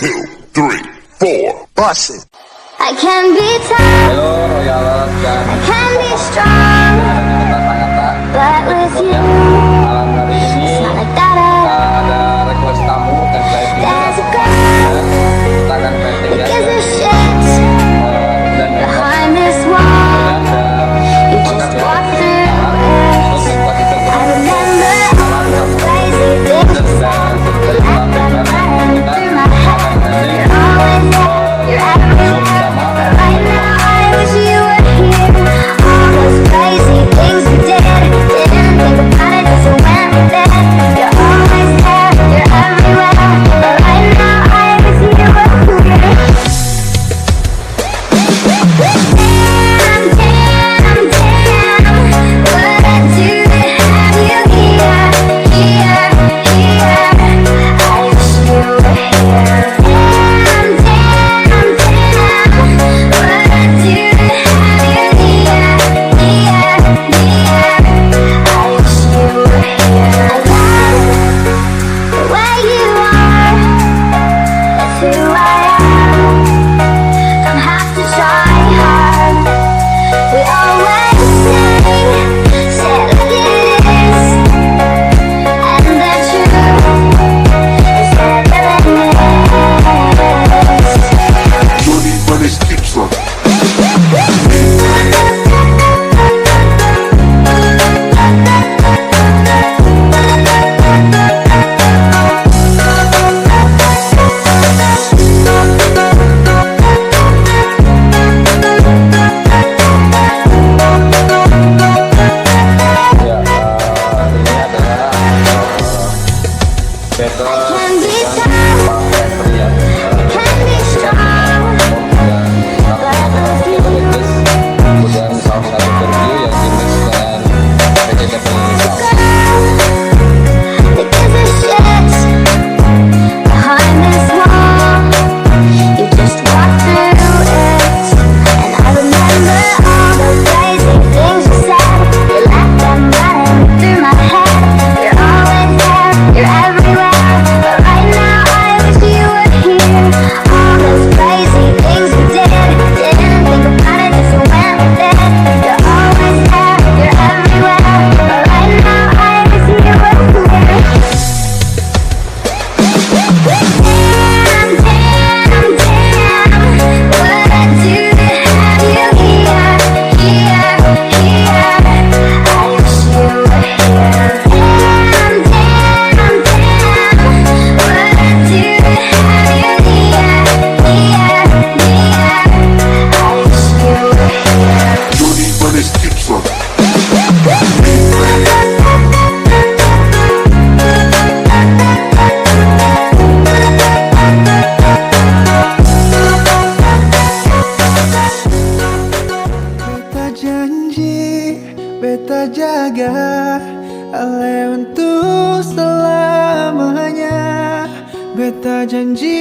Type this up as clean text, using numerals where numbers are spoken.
2, 3, 4, bust it. I can be tough, I can be strong, but with you, it's not like that at all. There's a girl that gives a shit behind this wall. You just walk through it. I remember all the crazy things you said. You let them run through my head. You're always there, you're everywhere. But right now I wish you were here. All those crazy things we did. Didn't think about it, just went with it. You're always there, you're everywhere. But right now I wish you were here. Damn, damn, damn, what I do to have you here, here, here. I wish you were here. Damn, damn, damn, what I do to have you here, here, here. I wish you were here. I love the way you are. That's who I am. Don't have to try hard. We always say it like it is. And the truth is never limits. No need for this keep son. Can be tough, can be strong, but with you, Kemudian salah satu interview yang dimix dengan that gives a shit behind this wall. You just walk through it. And I remember all the crazy things you said. You let them run through my head. You're always there, you're everywhere. But right now I wish you were here. All those crazy things we did. Didn't think about it, just went with it. You're always there, you're everywhere. But right now I wish you were here. Damn, damn, damn, what I do to have you here, here, here. I wish you were here. Damn, damn, damn, what I do to have you here, here, here. I wish you were here. No need for this keep son. Beta janji, beta jaga Ale untuk selamanya. Beta janji